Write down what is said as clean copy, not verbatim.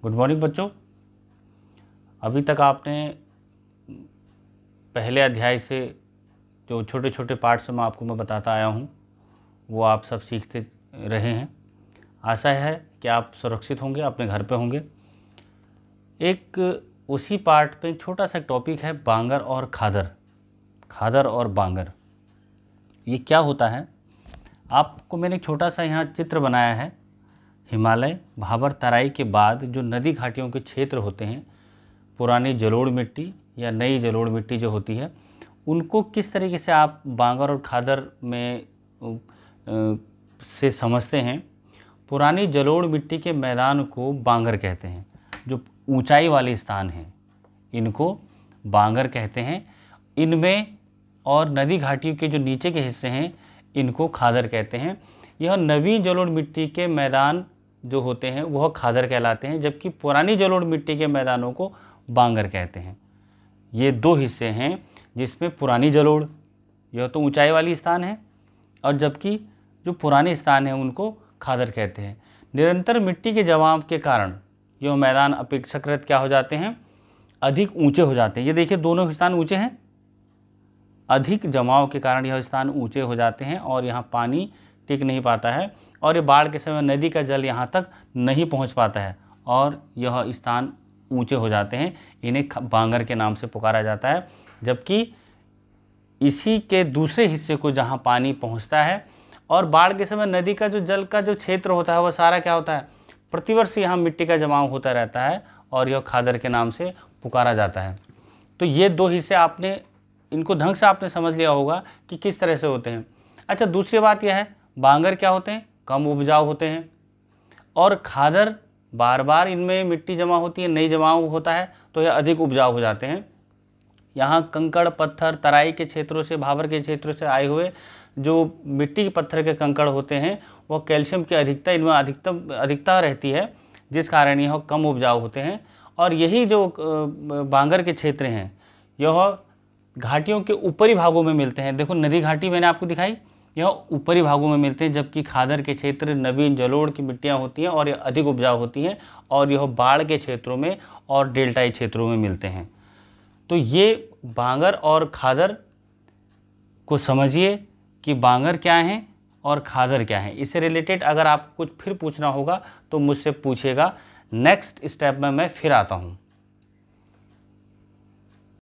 Good morning बच्चों। अभी तक आपने पहले अध्याय से जो छोटे छोटे पार्ट्स में आपको मैं बताता आया हूँ वो आप सब सीखते रहे हैं। आशा है कि आप सुरक्षित होंगे, अपने घर पे होंगे। एक उसी पार्ट पे एक छोटा सा टॉपिक है बांगर और खादर। खादर और बांगर ये क्या होता है, आपको मैंने एक छोटा सा यहाँ चित्र बनाया है। हिमालय भाबर तराई के बाद जो नदी घाटियों के क्षेत्र होते हैं, पुरानी जलोढ़ मिट्टी या नई जलोढ़ मिट्टी जो होती है, उनको किस तरीके से आप बांगर और खादर में से समझते हैं। पुरानी जलोढ़ मिट्टी के मैदान को बांगर कहते हैं। जो ऊंचाई वाले स्थान हैं इनको बांगर कहते हैं। इनमें और नदी घाटियों के जो नीचे के हिस्से हैं इनको खादर कहते हैं। यह नवीन जलोढ़ मिट्टी के मैदान जो होते हैं वह खादर कहलाते हैं, जबकि पुरानी जलोढ़ मिट्टी के मैदानों को बांगर कहते हैं। ये दो हिस्से हैं जिसमें पुरानी जलोढ़, यह तो ऊंचाई वाली स्थान है, और जबकि जो पुराने स्थान हैं उनको खादर कहते हैं। निरंतर मिट्टी के जमाव के कारण यह मैदान अपेक्षाकृत क्या हो जाते हैं, अधिक ऊंचे हो जाते हैं। ये देखिए दोनों स्थान ऊंचे हैं, अधिक जमाव के कारण यह स्थान ऊंचे हो जाते हैं और यहाँ पानी टिक नहीं पाता है, और ये बाढ़ के समय नदी का जल यहाँ तक नहीं पहुँच पाता है और यह स्थान ऊंचे हो जाते हैं। इन्हें बांगर के नाम से पुकारा जाता है। जबकि इसी के दूसरे हिस्से को जहाँ पानी पहुँचता है और बाढ़ के समय नदी का जो जल का जो क्षेत्र होता है वह सारा क्या होता है, प्रतिवर्ष यहाँ मिट्टी का जमाव होता रहता है और यह खादर के नाम से पुकारा जाता है। तो ये दो हिस्से आपने इनको ढंग से आपने समझ लिया होगा कि किस तरह से होते हैं। अच्छा, दूसरी बात यह है, बांगर क्या होते हैं, कम उपजाऊ होते हैं, और खादर बार बार इनमें मिट्टी जमा होती है, नई जमाव होता है तो यह अधिक उपजाऊ हो जाते हैं। यहाँ कंकड़ पत्थर तराई के क्षेत्रों से, भाबर के क्षेत्रों से आए हुए जो मिट्टी के पत्थर के कंकड़ होते हैं वह कैल्शियम की अधिकता इनमें अधिकता रहती है, जिस कारण यह कम उपजाऊ होते हैं। और यही जो बांगर के क्षेत्र हैं यह घाटियों के ऊपरी भागों में मिलते हैं। देखो नदी घाटी मैंने आपको दिखाई, यह ऊपरी भागों में मिलते हैं, जबकि खादर के क्षेत्र नवीन जलोढ़ की मिट्टियाँ होती हैं और यह अधिक उपजाऊ होती हैं और यह बाढ़ के क्षेत्रों में और डेल्टाई क्षेत्रों में मिलते हैं। तो ये बांगर और खादर को समझिए कि बांगर क्या है और खादर क्या है। इससे रिलेटेड अगर आपको कुछ फिर पूछना होगा तो मुझसे पूछिएगा। नेक्स्ट स्टेप में मैं फिर आता हूँ।